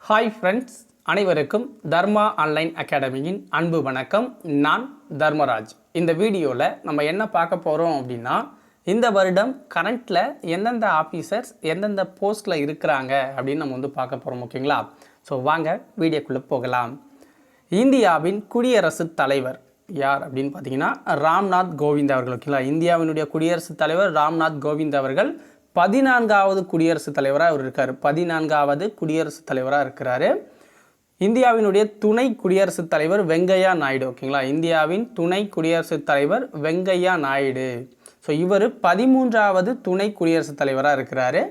Hi friends, அனைவருக்கும் தர்மா online அகாடமியின் அன்பு வணக்கம். நான் தர்மராஜ். இந்த வீடியோவில் நம்ம என்ன பார்க்க போகிறோம் அப்படின்னா, இந்த வருடம் கரண்ட்டில் எந்தெந்த ஆஃபீஸர்ஸ் எந்தெந்த போஸ்ட்டில் இருக்கிறாங்க அப்படின்னு நம்ம பார்க்க போகிறோம். ஓகேங்களா? ஸோ வாங்க வீடியோக்குள்ளே போகலாம். இந்தியாவின் குடியரசுத் தலைவர் யார் அப்படின்னு பார்த்தீங்கன்னா ராம்நாத் கோவிந்த் அவர்கள். ஓகேங்களா? இந்தியாவினுடைய குடியரசுத் தலைவர் ராம்நாத் கோவிந்த் அவர்கள் 14வது குடியரசுத் தலைவராக அவர் இருக்கார். 14வது குடியரசுத் தலைவராக இருக்கிறாரு. இந்தியாவினுடைய துணை குடியரசுத் தலைவர் வெங்கையா நாயுடு. ஓகேங்களா? இந்தியாவின் துணை குடியரசுத் தலைவர் வெங்கையா நாயுடு. ஸோ இவர் 13வது துணை குடியரசுத் தலைவராக இருக்கிறாரு.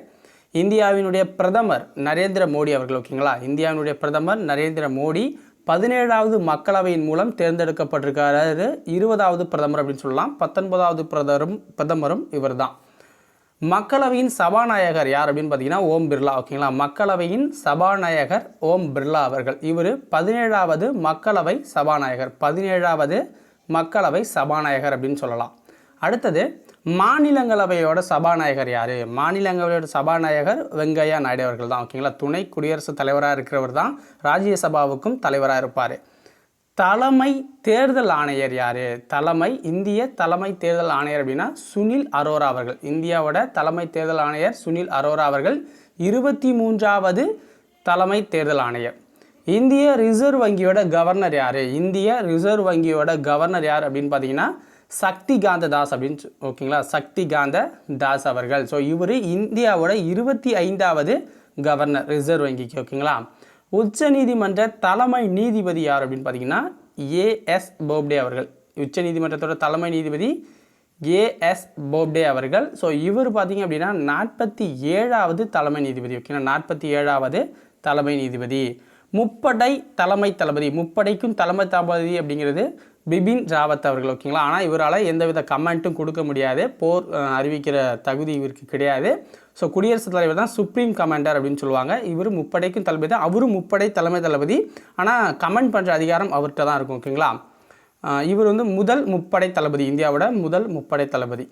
இந்தியாவினுடைய பிரதமர் நரேந்திர மோடி அவர்கள். ஓகேங்களா? இந்தியாவினுடைய பிரதமர் நரேந்திர மோடி 17வது மக்களவையின் மூலம் தேர்ந்தெடுக்கப்பட்டிருக்காரு. 20வது பிரதமர் அப்படின்னு சொல்லலாம். 19வது பிரதமரும் இவர் தான். மக்களவையின் சபாநாயகர் யார் அப்படின்னு பார்த்தீங்கன்னா ஓம் பிர்லா. ஓகேங்களா? மக்களவையின் சபாநாயகர் ஓம் பிர்லா அவர்கள். இவர் 17வது மக்களவை சபாநாயகர். 17வது மக்களவை சபாநாயகர் அப்படின்னு சொல்லலாம். அடுத்தது மாநிலங்களவையோட சபாநாயகர் யார்? மாநிலங்களவையோட சபாநாயகர் வெங்கையா நாயுடு அவர்கள் தான். ஓகேங்களா? துணை குடியரசுத் தலைவராக இருக்கிறவர் தான் ராஜ்யசபாவுக்கும் தலைவராக இருப்பார். தலைமை தேர்தல் ஆணையர் யார்? இந்திய தலைமை தேர்தல் ஆணையர் அப்படின்னா சுனில் அரோரா அவர்கள். இந்தியாவோட தலைமை தேர்தல் ஆணையர் சுனில் அரோரா அவர்கள் 23வது தலைமை தேர்தல் ஆணையர். இந்திய ரிசர்வ் வங்கியோட கவர்னர் யார்? இந்திய ரிசர்வ் வங்கியோட கவர்னர் யார் அப்படின்னு பார்த்தீங்கன்னா சக்தி காந்த தாஸ் அப்படின்னு. ஓகேங்களா? சக்தி காந்த தாஸ் அவர்கள். ஸோ இவர் இந்தியாவோட 25வது கவர்னர் ரிசர்வ் வங்கிக்கு. ஓகேங்களா? உச்சநீதிமன்ற தலைமை நீதிபதி யார் அப்படின்னு பார்த்தீங்கன்னா ஏஎஸ் போப்டே அவர்கள். உச்சநீதிமன்றத்தோட தலைமை நீதிபதி ஏஎஸ் போப்டே அவர்கள். ஸோ இவர் பார்த்தீங்க அப்படின்னா 47வது தலைமை நீதிபதி. ஓகேங்களா? 47வது தலைமை நீதிபதி. முப்படை தலைமை தளபதி. முப்படைக்கும் தலைமை தளபதி அப்படிங்கிறது பிபின் ராவத் அவர்கள். ஓகேங்களா? ஆனால் இவரால் எந்தவித கமெண்ட்டும் கொடுக்க முடியாது. போர் அறிவிக்கிற தகுதி இவருக்கு கிடையாது. ஸோ குடியரசுத் தலைவர் தான் சுப்ரீம் கமாண்டர் அப்படின்னு சொல்லுவாங்க. இவர் முப்படைக்கும் தளபதி தான். அவரும் முப்படை தலைமை தளபதி. ஆனால் கமெண்ட் பண்ணுற அதிகாரம் அவர்கிட்ட தான் இருக்கும். ஓகேங்களா? இவர் முதல் முப்படை தளபதி. இந்தியாவோட முதல் முப்படை தளபதி.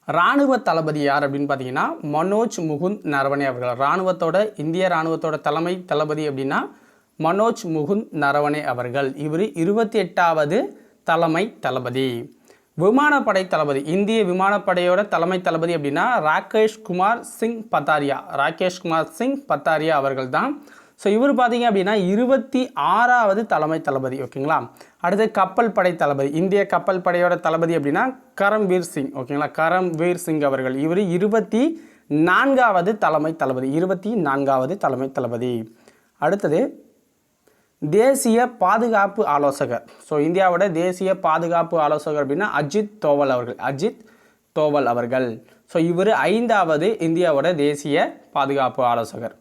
இராணுவ தளபதி யார் அப்படின்னு பார்த்தீங்கன்னா மனோஜ் முகுந்த் நரவனே அவர்கள். இந்திய இராணுவத்தோட தலைமை தளபதி அப்படின்னா மனோஜ் முகுந்த் நரவனே அவர்கள். இவர் 28வது தலைமை தளபதி. விமானப்படை தளபதி. இந்திய விமானப்படையோட தலைமை தளபதி அப்படின்னா ராகேஷ் குமார் சிங் பத்தாரியா அவர்கள் தான். ஸோ இவர் பார்த்தீங்க அப்படின்னா 26வது தலைமை தளபதி. ஓகேங்களா? அடுத்து கப்பல் படை தளபதி. இந்திய கப்பல் படையோட தளபதி அப்படின்னா கரம்வீர் சிங். ஓகேங்களா? கரம்வீர் சிங் அவர்கள். இவர் 24வது தலைமை தளபதி. 24வது தலைமை தளபதி. அடுத்தது தேசிய பாதுகாப்பு ஆலோசகர். ஸோ இந்தியாவோட தேசிய பாதுகாப்பு ஆலோசகர் அப்படின்னா அஜித் தோவல் அவர்கள். ஸோ இவர் 5வது இந்தியாவோட தேசிய பாதுகாப்பு ஆலோசகர்.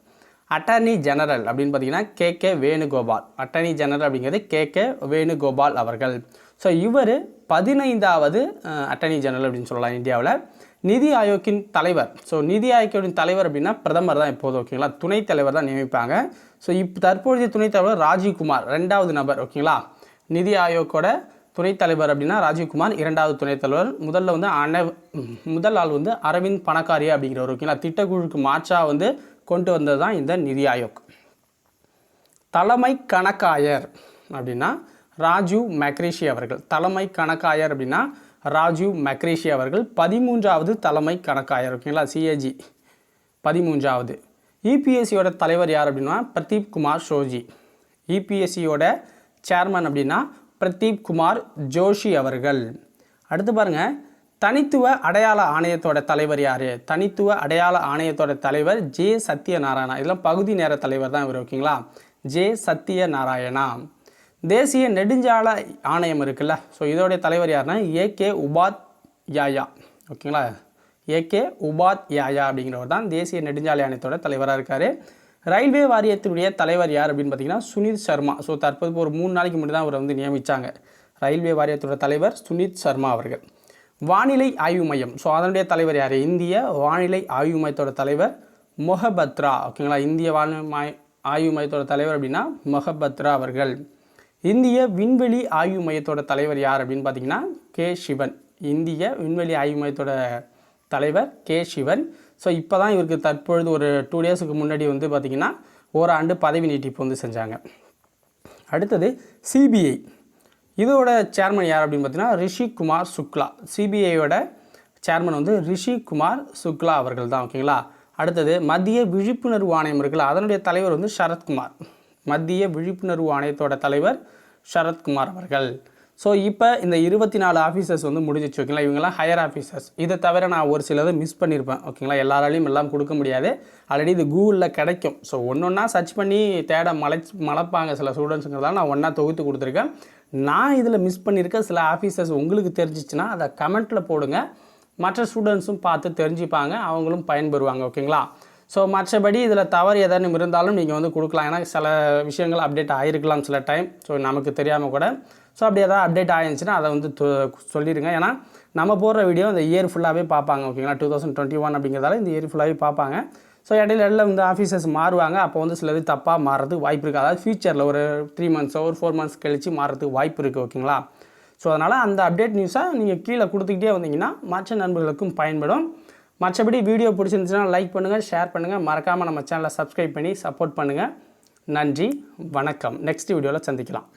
அட்டர்னி ஜெனரல் அப்படின்னு பார்த்தீங்கன்னா கே வேணுகோபால். அட்டர்னி ஜெனரல் அப்படிங்கிறது கே வேணுகோபால் அவர்கள். ஸோ இவர் 15வது அட்டர்னி ஜெனரல் அப்படின்னு சொல்லலாம் இந்தியாவில். நிதி ஆயோக்கின் தலைவர். ஸோ நிதி ஆயோக்கின் தலைவர் அப்படின்னா பிரதமர் தான் எப்போதும். ஓகேங்களா? துணைத் தலைவர் தான் நியமிப்பாங்க. ஸோ தற்போதைய துணைத் தலைவர் ராஜீவ்குமார் 2வது நபர். ஓகேங்களா? நிதி ஆயோக்கோட துணைத் தலைவர் அப்படின்னா ராஜீவ்குமார் 2வது துணைத் தலைவர். முதல் ஆள் அரவிந்த் பணக்காரியா அப்படிங்கிறவர். ஓகேங்களா? திட்டக்குழுக்கு மாற்றாக கொண்டு வந்தது தான் இந்த நிதி ஆயோக். தலைமை கணக்காயர் அப்படின்னா ராஜீவ் மெக்ரிஷி அவர்கள். தலைமை கணக்காயர் அப்படின்னா ராஜீவ் மெக்ரிஷி அவர்கள் 13வது தலைமை கணக்காயர். ஓகேங்களா? சிஏஜி 13வது. இபிஎஸ்சியோட தலைவர் யார் அப்படின்னா பிரதீப் குமார் ஷோஜி. இபிஎஸ்சியோட சேர்மன் அப்படின்னா பிரதீப் குமார் ஜோஷி அவர்கள். அடுத்து பாருங்கள், தனித்துவ அடையாள ஆணையத்தோட தலைவர் யார்? தனித்துவ அடையாள ஆணையத்தோட தலைவர் ஜே சத்யநாராயணா. இதெல்லாம் பகுதி நேர தலைவர் தான் இவர். ஓகேங்களா? ஜே சத்யநாராயணா. தேசிய நெடுஞ்சாலை ஆணையம் இருக்குல்ல, ஸோ இதோடைய தலைவர் யாருன்னா ஏகே உபாத்யாயா. ஓகேங்களா? ஏகே உபாத்யாயா அப்படிங்கிறவர் தான் தேசிய நெடுஞ்சாலை ஆணையத்தோட தலைவராக இருக்கார். ரயில்வே வாரியத்தினுடைய தலைவர் யார் அப்படின்னு பார்த்தீங்கன்னா சுனித் சர்மா. ஸோ தற்போது ஒரு 3 நாளைக்கு முன்னாடி தான் அவரை நியமித்தாங்க. ரயில்வே வாரியத்தோட தலைவர் சுனித் சர்மா அவர்கள். வானிலை ஆய்வு மையம். ஸோ அதனுடைய தலைவர் யார்? இந்திய வானிலை ஆய்வு மையத்தோட தலைவர் மொஹபத்ரா. ஓகேங்களா? இந்திய வானிலை ஆய்வு மையத்தோட தலைவர் அப்படின்னா மொஹபத்ரா அவர்கள். இந்திய விண்வெளி ஆய்வு மையத்தோட தலைவர் யார் அப்படின்னு பார்த்தீங்கன்னா கே சிவன். இந்திய விண்வெளி ஆய்வு மையத்தோட தலைவர் கே சிவன். ஸோ இப்போ தான் இவருக்கு தற்பொழுது ஒரு 2 டேஸுக்கு முன்னாடி பார்த்திங்கன்னா ஓராண்டு பதவி நீட்டிப்பு வந்து செஞ்சாங்க. அடுத்தது சிபிஐ, இதோட சேர்மன் யார் அப்படின்னு பார்த்தீங்கன்னா ரிஷி குமார் சுக்லா. சிபிஐயோட சேர்மன் வந்து ரிஷி குமார் சுக்லா அவர்கள் தான். ஓகேங்களா. அடுத்தது மத்திய விழிப்புணர்வு ஆணையம் இருக்குல்ல, அதனுடைய தலைவர் வந்து சரத்குமார். மத்திய விழிப்புணர்வு ஆணையத்தோட தலைவர் சரத்குமார் அவர்கள். ஸோ இப்போ இந்த 24 ஆஃபீஸர்ஸ் வந்து முடிஞ்சிச்சு. ஓகேங்களா. இவங்கெல்லாம் ஹையர் ஆஃபீஸர்ஸ். இதை தவிர நான் ஒரு சிலதை மிஸ் பண்ணியிருப்பேன். ஓகேங்களா. எல்லாராலையும் எல்லாம் கொடுக்க முடியாது. ஆல்ரெடி இது கூகுளில் கிடைக்கும். ஸோ ஒன்றா சர்ச் பண்ணி தேட மலைப்பாங்க சில ஸ்டூடெண்ட்ஸுங்கிறதால நான் ஒன்றா தொகுத்து கொடுத்துருக்கேன். நான் இதில் மிஸ் பண்ணியிருக்க சில ஆஃபீஸர்ஸ் உங்களுக்கு தெரிஞ்சிச்சுன்னா அதை கமெண்ட்டில் போடுங்க. மற்ற ஸ்டூடெண்ட்ஸும் பார்த்து தெரிஞ்சுப்பாங்க, அவங்களும் பயன்பெறுவாங்க. ஓகேங்களா. ஸோ மற்றபடி இதில் தவறு ஏதானும் இருந்தாலும் நீங்கள் வந்து கொடுக்கலாம். ஏன்னா சில விஷயங்கள் அப்டேட் ஆகிருக்கலாம் சில டைம். ஸோ நமக்கு தெரியாமல் கூட. ஸோ அப்படி ஏதாவது அப்டேட் ஆகிருந்துச்சுன்னா அதை வந்து சொல்லிடுங்க. ஏன்னா நம்ம போடுற வீடியோ இந்த இயர் ஃபுல்லாகவே பார்ப்பாங்க. ஓகேங்களா. 2021 அப்படிங்கிறதால இந்த இயர் ஃபுல்லாகவே பார்ப்பாங்க. ஸோ இடையில வந்து ஆஃபீஸர்ஸ் மாறுவாங்க. அப்போ வந்து சிலது தப்பாக மாறுறதுக்கு வாய்ப்பு இருக்குது. அதாவது ஃபியூச்சரில் ஒரு 3 மந்த்ஸோ ஒரு 4 மந்த்ஸ் கழித்து மாறுறதுக்கு வாய்ப்பு இருக்குது. ஓகேங்களா. ஸோ அதனால் அந்த அப்டேட் நியூஸை நீங்கள் கீழே கொடுத்துக்கிட்டே வந்தீங்கன்னா மற்ற நண்பர்களுக்கும் பயன்படும். மற்றபடி வீடியோ பிடிச்சிருந்துச்சுன்னா லைக் பண்ணுங்கள், ஷேர் பண்ணுங்கள், மறக்காமல் நம்ம சேனலை சப்ஸ்கிரைப் பண்ணி சப்போர்ட் பண்ணுங்கள். நன்றி, வணக்கம். நெக்ஸ்ட் வீடியோவில் சந்திக்கலாம்.